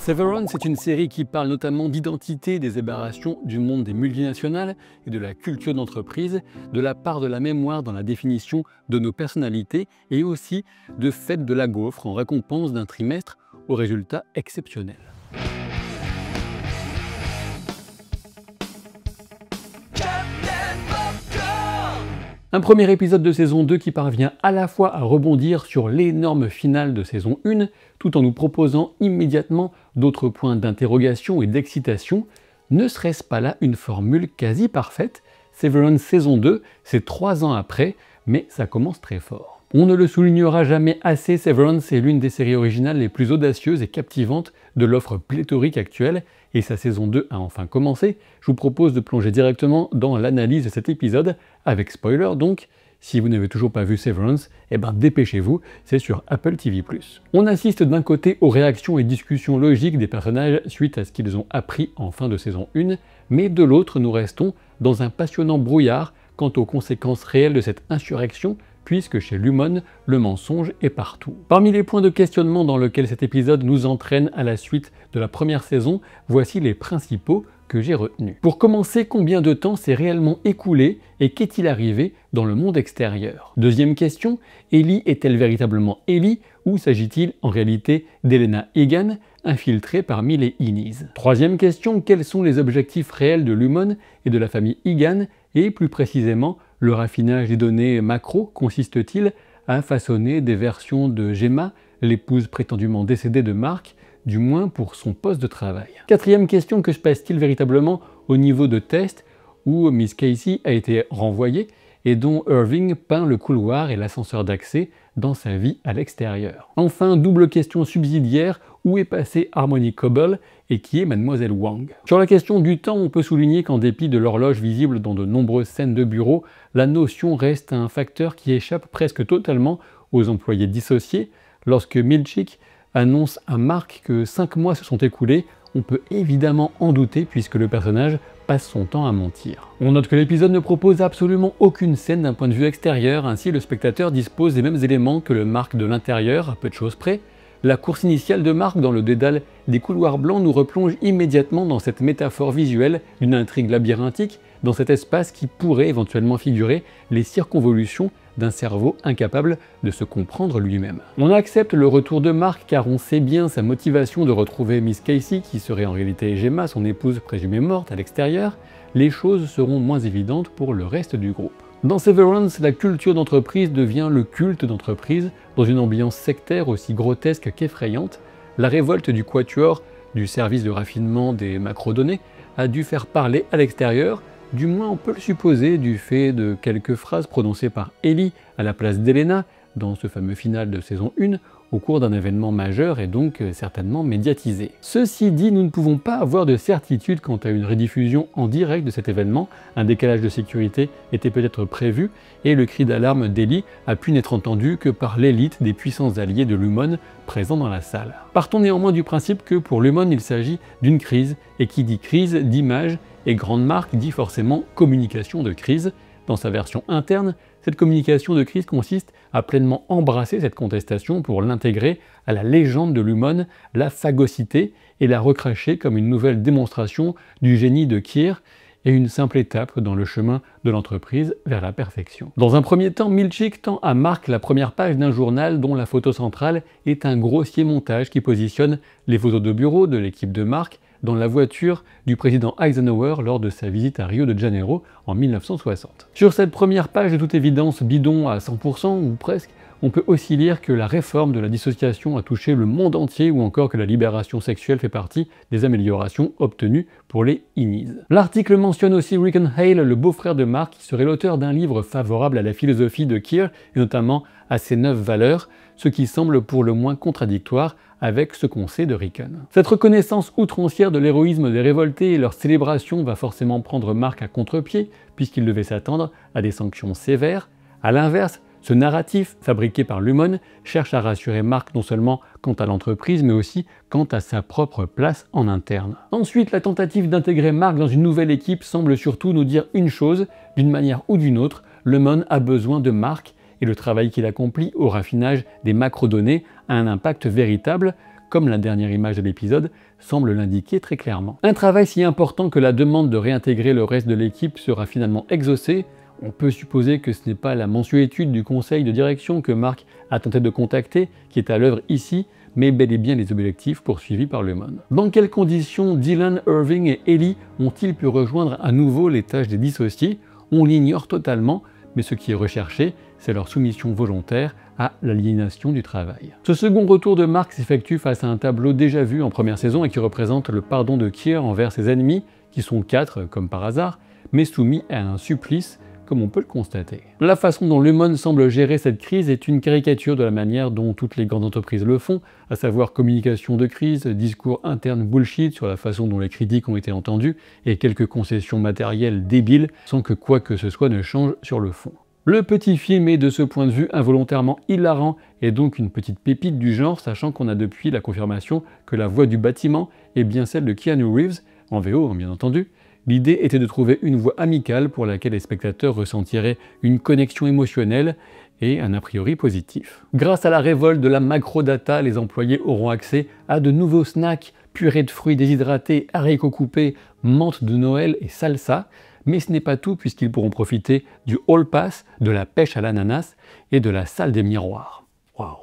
Severance est une série qui parle notamment d'identité, des aberrations du monde des multinationales et de la culture d'entreprise, de la part de la mémoire dans la définition de nos personnalités et aussi de fête de la gaufre en récompense d'un trimestre aux résultats exceptionnels. Un premier épisode de saison 2 qui parvient à la fois à rebondir sur l'énorme finale de saison 1, tout en nous proposant immédiatement d'autres points d'interrogation et d'excitation. Ne serait-ce pas là une formule quasi parfaite? Severance saison 2, c'est 3 ans après, mais ça commence très fort. On ne le soulignera jamais assez, Severance est l'une des séries originales les plus audacieuses et captivantes de l'offre pléthorique actuelle, et sa saison 2 a enfin commencé. Je vous propose de plonger directement dans l'analyse de cet épisode, avec spoiler donc. Si vous n'avez toujours pas vu Severance, dépêchez-vous, c'est sur Apple TV+. On assiste d'un côté aux réactions et discussions logiques des personnages suite à ce qu'ils ont appris en fin de saison 1, mais de l'autre nous restons dans un passionnant brouillard quant aux conséquences réelles de cette insurrection, puisque chez Lumon, le mensonge est partout. Parmi les points de questionnement dans lesquels cet épisode nous entraîne à la suite de la première saison, voici les principaux que j'ai retenus. Pour commencer, combien de temps s'est réellement écoulé et qu'est-il arrivé dans le monde extérieur? Deuxième question, Ellie est-elle véritablement Ellie ou s'agit-il en réalité d'Elena Egan, infiltrée parmi les Innies? Troisième question, quels sont les objectifs réels de Lumon et de la famille Egan et plus précisément, le raffinage des données macro consiste-t-il à façonner des versions de Gemma, l'épouse prétendument décédée de Mark, du moins pour son poste de travail? Quatrième question, que se passe-t-il véritablement au niveau de test où Miss Casey a été renvoyée et dont Irving peint le couloir et l'ascenseur d'accès dans sa vie à l'extérieur? Enfin, double question subsidiaire, où est passée Harmony Cobble et qui est Mademoiselle Wang? Sur la question du temps, on peut souligner qu'en dépit de l'horloge visible dans de nombreuses scènes de bureau, la notion reste un facteur qui échappe presque totalement aux employés dissociés. Lorsque Milchick annonce à Mark que 5 mois se sont écoulés, on peut évidemment en douter puisque le personnage passe son temps à mentir. On note que l'épisode ne propose absolument aucune scène d'un point de vue extérieur, ainsi le spectateur dispose des mêmes éléments que le Mark de l'intérieur, à peu de choses près. La course initiale de Mark dans le dédale des couloirs blancs nous replonge immédiatement dans cette métaphore visuelle d'une intrigue labyrinthique, dans cet espace qui pourrait éventuellement figurer les circonvolutions d'un cerveau incapable de se comprendre lui-même. On accepte le retour de Mark car on sait bien sa motivation de retrouver Miss Casey, qui serait en réalité Gemma, son épouse présumée morte, à l'extérieur. Les choses seront moins évidentes pour le reste du groupe. Dans Severance, la culture d'entreprise devient le culte d'entreprise, dans une ambiance sectaire aussi grotesque qu'effrayante. La révolte du quatuor du service de raffinement des macrodonnées a dû faire parler à l'extérieur, du moins on peut le supposer du fait de quelques phrases prononcées par Ellie à la place d'Elena dans ce fameux final de saison 1 au cours d'un événement majeur et donc certainement médiatisé. Ceci dit, nous ne pouvons pas avoir de certitude quant à une rediffusion en direct de cet événement. Un décalage de sécurité était peut-être prévu et le cri d'alarme d'Ellie a pu n'être entendu que par l'élite des puissants alliés de Lumon présents dans la salle. Partons néanmoins du principe que pour Lumon il s'agit d'une crise, et qui dit crise d'image et grande marque dit forcément communication de crise. Dans sa version interne, cette communication de crise consiste à pleinement embrasser cette contestation pour l'intégrer à la légende de Lumon, la phagocyter et la recracher comme une nouvelle démonstration du génie de Keir et une simple étape dans le chemin de l'entreprise vers la perfection. Dans un premier temps, Milchick tend à Mark la première page d'un journal dont la photo centrale est un grossier montage qui positionne les photos de bureau de l'équipe de Mark dans la voiture du président Eisenhower lors de sa visite à Rio de Janeiro en 1960. Sur cette première page de toute évidence bidon à 100% ou presque, on peut aussi lire que la réforme de la dissociation a touché le monde entier ou encore que la libération sexuelle fait partie des améliorations obtenues pour les Innies. L'article mentionne aussi Rickon Hale, le beau-frère de Mark, qui serait l'auteur d'un livre favorable à la philosophie de Keir et notamment à ses 9 valeurs, ce qui semble pour le moins contradictoire avec ce qu'on sait de Rickon. Cette reconnaissance outrancière de l'héroïsme des révoltés et leur célébration va forcément prendre Mark à contre-pied, puisqu'il devait s'attendre à des sanctions sévères. A l'inverse, ce narratif, fabriqué par Lumon, cherche à rassurer Mark non seulement quant à l'entreprise, mais aussi quant à sa propre place en interne. Ensuite, la tentative d'intégrer Mark dans une nouvelle équipe semble surtout nous dire une chose, d'une manière ou d'une autre, Lumon a besoin de Mark et le travail qu'il accomplit au raffinage des macrodonnées a un impact véritable, comme la dernière image de l'épisode semble l'indiquer très clairement. Un travail si important que la demande de réintégrer le reste de l'équipe sera finalement exaucée. On peut supposer que ce n'est pas la mansuétude du conseil de direction que Mark a tenté de contacter qui est à l'œuvre ici, mais bel et bien les objectifs poursuivis par Lumon. Dans quelles conditions Dylan, Irving et Ellie ont-ils pu rejoindre à nouveau les tâches des dissociés? On l'ignore totalement, mais ce qui est recherché, c'est leur soumission volontaire à l'aliénation du travail. Ce second retour de Mark s'effectue face à un tableau déjà vu en première saison et qui représente le pardon de Keir envers ses ennemis, qui sont 4 comme par hasard, mais soumis à un supplice comme on peut le constater. La façon dont Lumon semble gérer cette crise est une caricature de la manière dont toutes les grandes entreprises le font, à savoir communication de crise, discours interne bullshit sur la façon dont les critiques ont été entendues et quelques concessions matérielles débiles sans que quoi que ce soit ne change sur le fond. Le petit film est de ce point de vue involontairement hilarant et donc une petite pépite du genre, sachant qu'on a depuis la confirmation que la voix du bâtiment est bien celle de Keanu Reeves, en VO bien entendu. L'idée était de trouver une voix amicale pour laquelle les spectateurs ressentiraient une connexion émotionnelle et un a priori positif. Grâce à la révolte de la macrodata, les employés auront accès à de nouveaux snacks, purée de fruits déshydratés, haricots coupés, menthe de Noël et salsa. Mais ce n'est pas tout puisqu'ils pourront profiter du Hall Pass, de la pêche à l'ananas et de la salle des miroirs. Waouh!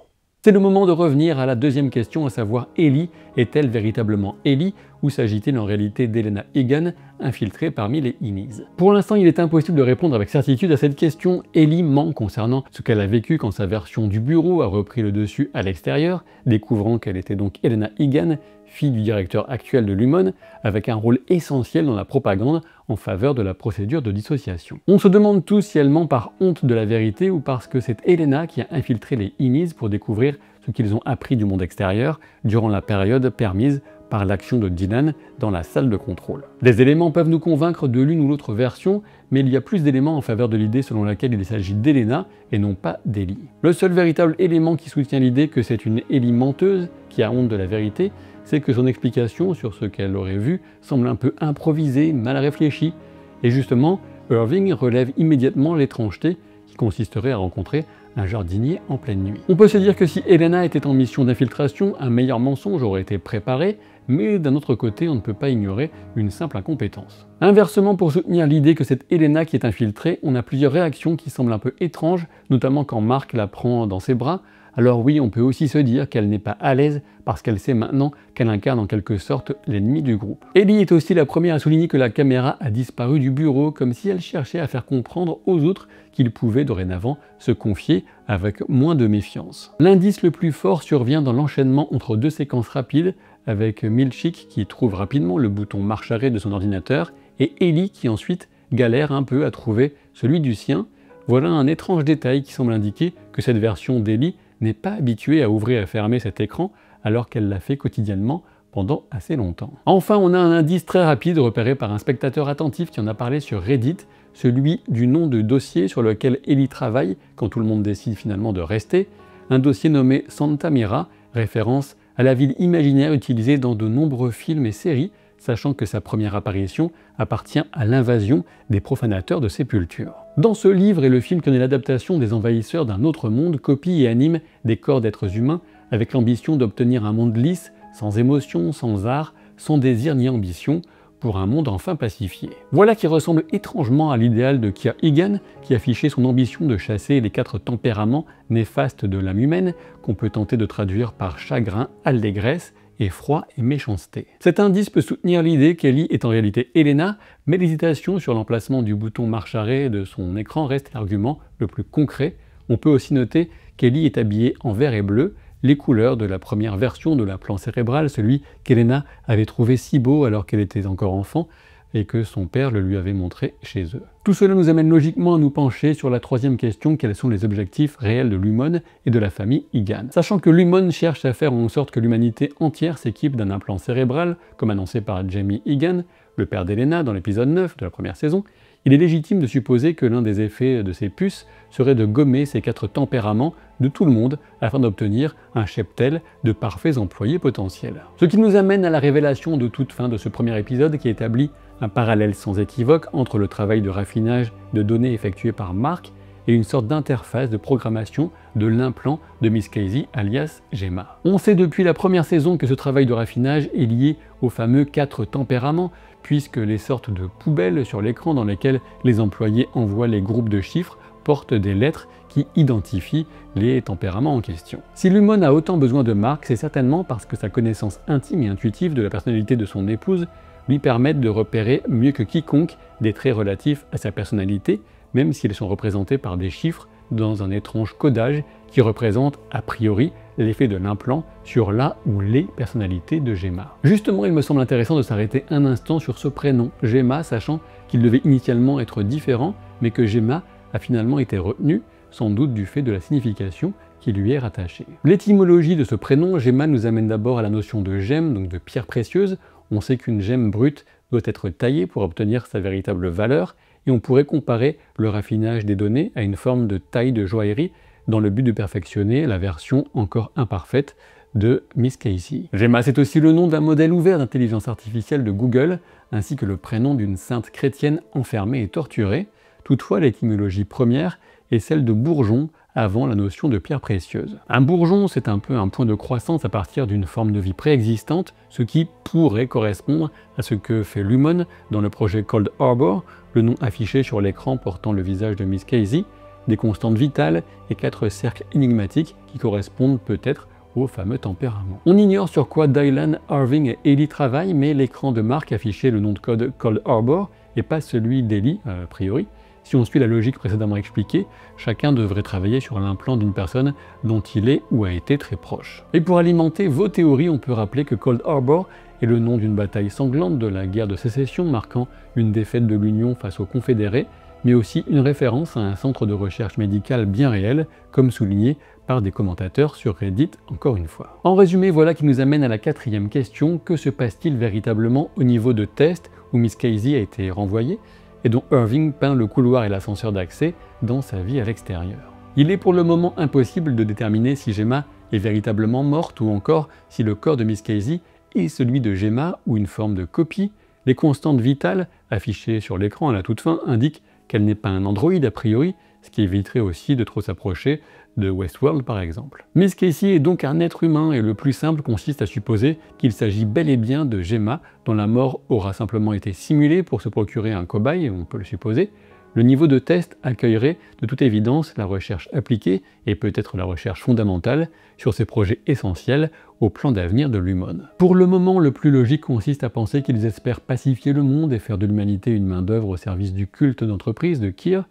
C'est le moment de revenir à la deuxième question, à savoir Ellie est-elle véritablement Ellie ou s'agit-il en réalité d'Elena Egan infiltrée parmi les Innies? Pour l'instant, il est impossible de répondre avec certitude à cette question. Ellie ment concernant ce qu'elle a vécu quand sa version du bureau a repris le dessus à l'extérieur, découvrant qu'elle était donc Elena Egan, fille du directeur actuel de Lumon, avec un rôle essentiel dans la propagande en faveur de la procédure de dissociation. On se demande tous si elle ment par honte de la vérité ou parce que c'est Elena qui a infiltré les Innies pour découvrir ce qu'ils ont appris du monde extérieur durant la période permise par l'action de Dylan dans la salle de contrôle. Des éléments peuvent nous convaincre de l'une ou l'autre version, mais il y a plus d'éléments en faveur de l'idée selon laquelle il s'agit d'Elena et non pas d'Ellie. Le seul véritable élément qui soutient l'idée que c'est une Ellie menteuse qui a honte de la vérité, c'est que son explication sur ce qu'elle aurait vu semble un peu improvisée, mal réfléchie, et justement, Irving relève immédiatement l'étrangeté qui consisterait à rencontrer un jardinier en pleine nuit. On peut se dire que si Elena était en mission d'infiltration, un meilleur mensonge aurait été préparé, mais d'un autre côté, on ne peut pas ignorer une simple incompétence. Inversement, pour soutenir l'idée que c'est Elena qui est infiltrée, on a plusieurs réactions qui semblent un peu étranges, notamment quand Mark la prend dans ses bras. Alors oui, on peut aussi se dire qu'elle n'est pas à l'aise parce qu'elle sait maintenant qu'elle incarne en quelque sorte l'ennemi du groupe. Ellie est aussi la première à souligner que la caméra a disparu du bureau, comme si elle cherchait à faire comprendre aux autres qu'ils pouvaient dorénavant se confier avec moins de méfiance. L'indice le plus fort survient dans l'enchaînement entre deux séquences rapides, avec Milchick qui trouve rapidement le bouton marche arrêt de son ordinateur, et Ellie qui ensuite galère un peu à trouver celui du sien. Voilà un étrange détail qui semble indiquer que cette version d'Ellie n'est pas habituée à ouvrir et fermer cet écran alors qu'elle l'a fait quotidiennement pendant assez longtemps. Enfin, on a un indice très rapide repéré par un spectateur attentif qui en a parlé sur Reddit, celui du nom de dossier sur lequel Ellie travaille quand tout le monde décide finalement de rester, un dossier nommé Santa Mira, référence à la ville imaginaire utilisée dans de nombreux films et séries, sachant que sa première apparition appartient à l'invasion des profanateurs de sépultures. Dans ce livre et le film connaît l'adaptation des envahisseurs d'un autre monde, copie et anime des corps d'êtres humains avec l'ambition d'obtenir un monde lisse, sans émotion, sans art, sans désir ni ambition, pour un monde enfin pacifié. Voilà qui ressemble étrangement à l'idéal de Keir Egan, qui affichait son ambition de chasser les 4 tempéraments néfastes de l'âme humaine, qu'on peut tenter de traduire par chagrin, allégresse, effroi et méchanceté. Cet indice peut soutenir l'idée qu'Ellie est en réalité Elena, mais l'hésitation sur l'emplacement du bouton marche arrêt de son écran reste l'argument le plus concret. On peut aussi noter qu'Ellie est habillée en vert et bleu, les couleurs de la première version de la plan cérébral, celui qu'Elena avait trouvé si beau alors qu'elle était encore enfant et que son père le lui avait montré chez eux. Tout cela nous amène logiquement à nous pencher sur la troisième question, quels sont les objectifs réels de Lumon et de la famille Egan. Sachant que Lumon cherche à faire en sorte que l'humanité entière s'équipe d'un implant cérébral, comme annoncé par Jamie Egan, le père d'Elena dans l'épisode 9 de la première saison, il est légitime de supposer que l'un des effets de ces puces serait de gommer ces 4 tempéraments de tout le monde afin d'obtenir un cheptel de parfaits employés potentiels. Ce qui nous amène à la révélation de toute fin de ce premier épisode qui établit un parallèle sans équivoque entre le travail de raffinage de données effectué par Mark et une sorte d'interface de programmation de l'implant de Miss Casey alias Gemma. On sait depuis la première saison que ce travail de raffinage est lié aux fameux 4 tempéraments, puisque les sortes de poubelles sur l'écran dans lesquelles les employés envoient les groupes de chiffres portent des lettres qui identifient les tempéraments en question. Si Lumon a autant besoin de Mark, c'est certainement parce que sa connaissance intime et intuitive de la personnalité de son épouse lui permettent de repérer mieux que quiconque des traits relatifs à sa personnalité, même s'ils sont représentés par des chiffres dans un étrange codage qui représente a priori l'effet de l'implant sur la ou les personnalités de Gemma. Justement, il me semble intéressant de s'arrêter un instant sur ce prénom, Gemma, sachant qu'il devait initialement être différent, mais que Gemma a finalement été retenu, sans doute du fait de la signification qui lui est rattachée. L'étymologie de ce prénom, Gemma, nous amène d'abord à la notion de gemme, donc de pierre précieuse. On sait qu'une gemme brute doit être taillée pour obtenir sa véritable valeur, et on pourrait comparer le raffinage des données à une forme de taille de joaillerie dans le but de perfectionner la version encore imparfaite de Miss Casey. Gemma, c'est aussi le nom d'un modèle ouvert d'intelligence artificielle de Google, ainsi que le prénom d'une sainte chrétienne enfermée et torturée. Toutefois, l'étymologie première est celle de bourgeon, avant la notion de pierre précieuse. Un bourgeon, c'est un peu un point de croissance à partir d'une forme de vie préexistante, ce qui pourrait correspondre à ce que fait Lumon dans le projet Cold Harbor, le nom affiché sur l'écran portant le visage de Miss Casey, des constantes vitales et 4 cercles énigmatiques qui correspondent peut-être au fameux tempérament. On ignore sur quoi Dylan, Irving et Ellie travaillent, mais l'écran de Mark affichait le nom de code Cold Harbor et pas celui d'Ellie, a priori. Si on suit la logique précédemment expliquée, chacun devrait travailler sur l'implant d'une personne dont il est ou a été très proche. Et pour alimenter vos théories, on peut rappeler que Cold Harbor est le nom d'une bataille sanglante de la guerre de sécession, marquant une défaite de l'Union face aux Confédérés, mais aussi une référence à un centre de recherche médicale bien réel, comme souligné par des commentateurs sur Reddit encore une fois. En résumé, voilà qui nous amène à la 4e question, que se passe-t-il véritablement au niveau de test où Miss Casey a été renvoyée et dont Irving peint le couloir et l'ascenseur d'accès dans sa vie à l'extérieur. Il est pour le moment impossible de déterminer si Gemma est véritablement morte ou encore si le corps de Miss Casey est celui de Gemma ou une forme de copie. Les constantes vitales affichées sur l'écran à la toute fin indiquent qu'elle n'est pas un androïde a priori, ce qui éviterait aussi de trop s'approcher de Westworld par exemple. Miss Casey est donc un être humain et le plus simple consiste à supposer qu'il s'agit bel et bien de Gemma, dont la mort aura simplement été simulée pour se procurer un cobaye, on peut le supposer. Le niveau de test accueillerait de toute évidence la recherche appliquée et peut-être la recherche fondamentale sur ces projets essentiels au plan d'avenir de Lumon. Pour le moment, le plus logique consiste à penser qu'ils espèrent pacifier le monde et faire de l'humanité une main-d'œuvre au service du culte d'entreprise de Keir,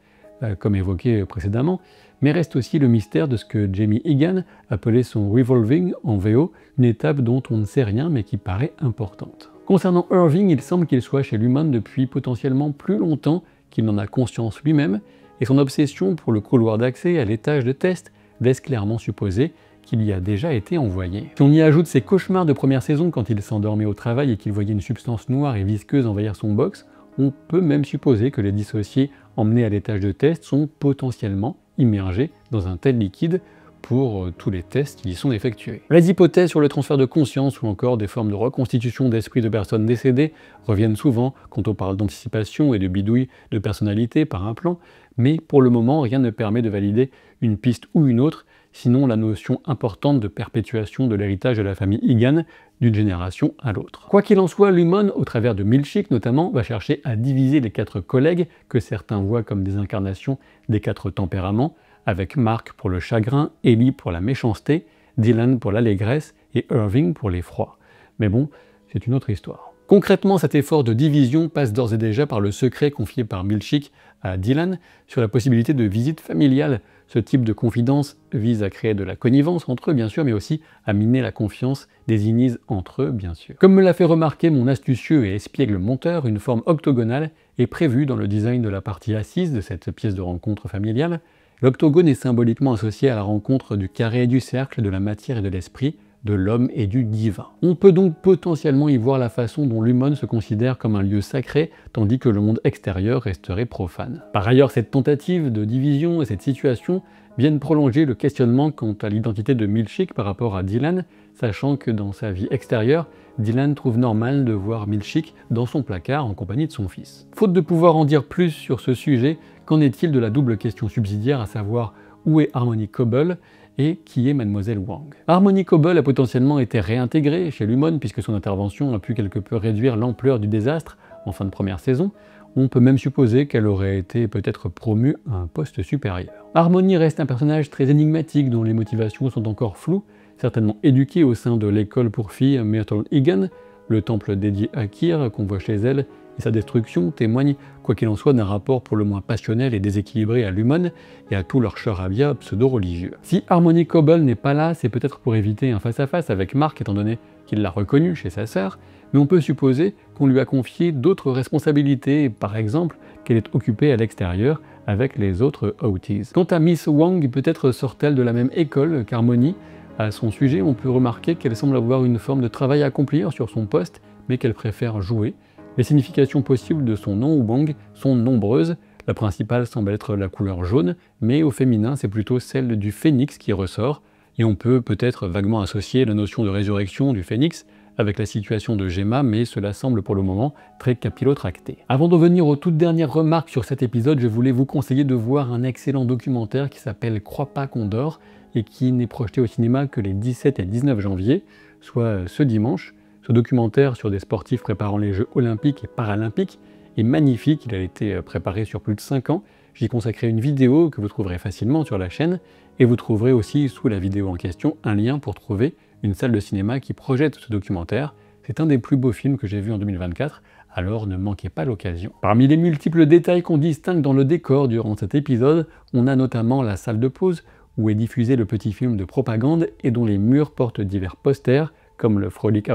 comme évoqué précédemment, mais reste aussi le mystère de ce que Jamie Egan appelait son revolving en VO, une étape dont on ne sait rien mais qui paraît importante. Concernant Irving, il semble qu'il soit chez Lumon depuis potentiellement plus longtemps qu'il n'en a conscience lui-même, et son obsession pour le couloir d'accès à l'étage de test laisse clairement supposer qu'il y a déjà été envoyé. Si on y ajoute ses cauchemars de première saison quand il s'endormait au travail et qu'il voyait une substance noire et visqueuse envahir son box, on peut même supposer que les dissociés emmenés à l'étage de test sont potentiellement immergés dans un tel liquide pour tous les tests qui y sont effectués. Les hypothèses sur le transfert de conscience ou encore des formes de reconstitution d'esprit de personnes décédées reviennent souvent quand on parle d'anticipation et de bidouille de personnalité par un plan, mais pour le moment rien ne permet de valider une piste ou une autre, sinon la notion importante de perpétuation de l'héritage de la famille Egan d'une génération à l'autre. Quoi qu'il en soit, Lumon, au travers de Milchick notamment, va chercher à diviser les 4 collègues que certains voient comme des incarnations des 4 tempéraments, avec Mark pour le chagrin, Ellie pour la méchanceté, Dylan pour l'allégresse et Irving pour l'effroi. Mais bon, c'est une autre histoire. Concrètement, cet effort de division passe d'ores et déjà par le secret confié par Milchick à Dylan sur la possibilité de visite familiale. Ce type de confidence vise à créer de la connivence entre eux, bien sûr, mais aussi à miner la confiance des Innis entre eux, bien sûr. Comme me l'a fait remarquer mon astucieux et espiègle monteur, une forme octogonale est prévue dans le design de la partie assise de cette pièce de rencontre familiale. L'octogone est symboliquement associé à la rencontre du carré et du cercle, de la matière et de l'esprit, de l'homme et du divin. On peut donc potentiellement y voir la façon dont Lumon se considère comme un lieu sacré, tandis que le monde extérieur resterait profane. Par ailleurs, cette tentative de division et cette situation viennent prolonger le questionnement quant à l'identité de Milchick par rapport à Dylan, sachant que dans sa vie extérieure, Dylan trouve normal de voir Milchick dans son placard en compagnie de son fils. Faute de pouvoir en dire plus sur ce sujet, qu'en est-il de la double question subsidiaire, à savoir où est Harmony Cobble et qui est Mademoiselle Wang? Harmony Cobble a potentiellement été réintégrée chez Lumon puisque son intervention a pu quelque peu réduire l'ampleur du désastre en fin de première saison. On peut même supposer qu'elle aurait été peut-être promue à un poste supérieur. Harmony reste un personnage très énigmatique dont les motivations sont encore floues, certainement éduquée au sein de l'école pour filles Myrtle Egan, le temple dédié à Kyr qu'on voit chez elle, et sa destruction témoigne, quoi qu'il en soit, d'un rapport pour le moins passionnel et déséquilibré à Lumon et à tout leur charabia pseudo-religieux. Si Harmony Cobble n'est pas là, c'est peut-être pour éviter un face-à-face avec Mark, étant donné qu'il l'a reconnu chez sa sœur, mais on peut supposer qu'on lui a confié d'autres responsabilités, par exemple qu'elle est occupée à l'extérieur avec les autres Houthis. Quant à Miss Wang, peut-être sort-elle de la même école qu'Harmony. À son sujet, on peut remarquer qu'elle semble avoir une forme de travail à accomplir sur son poste, mais qu'elle préfère jouer. Les significations possibles de son nom Wang sont nombreuses. La principale semble être la couleur jaune, mais au féminin, c'est plutôt celle du phénix qui ressort, et on peut peut-être vaguement associer la notion de résurrection du phénix avec la situation de Gemma, mais cela semble pour le moment très capillotracté. Avant de venir aux toutes dernières remarques sur cet épisode, je voulais vous conseiller de voir un excellent documentaire qui s'appelle Crois pas qu'on dort et qui n'est projeté au cinéma que les 17 et 19 janvier, soit ce dimanche. Ce documentaire sur des sportifs préparant les Jeux olympiques et paralympiques est magnifique, il a été préparé sur plus de 5 ans. J'y consacré une vidéo que vous trouverez facilement sur la chaîne, et vous trouverez aussi sous la vidéo en question un lien pour trouver une salle de cinéma qui projette ce documentaire. C'est un des plus beaux films que j'ai vu en 2024, alors ne manquez pas l'occasion. Parmi les multiples détails qu'on distingue dans le décor durant cet épisode, on a notamment la salle de pause, où est diffusé le petit film de propagande et dont les murs portent divers posters, comme le Frolic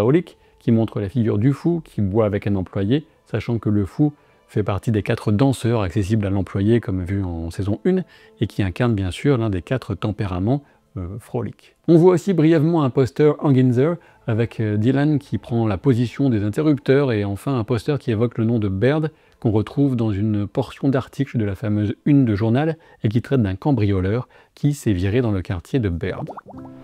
qui montre la figure du fou qui boit avec un employé, sachant que le fou fait partie des 4 danseurs accessibles à l'employé comme vu en saison 1, et qui incarne bien sûr l'un des 4 tempéraments Frolic. On voit aussi brièvement un poster Anginzer avec Dylan qui prend la position des interrupteurs, et enfin un poster qui évoque le nom de Baird qu'on retrouve dans une portion d'article de la fameuse une de journal et qui traite d'un cambrioleur qui s'est viré dans le quartier de Baird.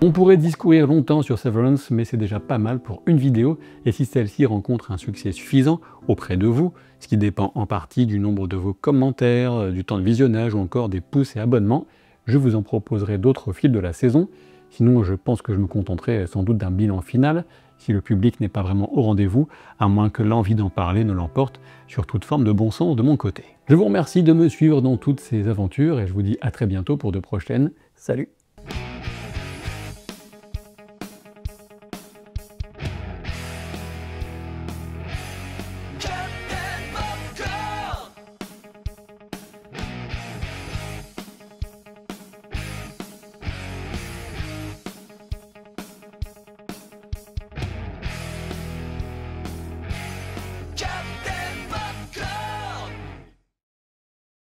On pourrait discourir longtemps sur Severance, mais c'est déjà pas mal pour une vidéo, et si celle-ci rencontre un succès suffisant auprès de vous, ce qui dépend en partie du nombre de vos commentaires, du temps de visionnage ou encore des pouces et abonnements, je vous en proposerai d'autres au fil de la saison. Sinon, je pense que je me contenterai sans doute d'un bilan final, si le public n'est pas vraiment au rendez-vous, à moins que l'envie d'en parler ne l'emporte sur toute forme de bon sens de mon côté. Je vous remercie de me suivre dans toutes ces aventures, et je vous dis à très bientôt pour de prochaines. Salut!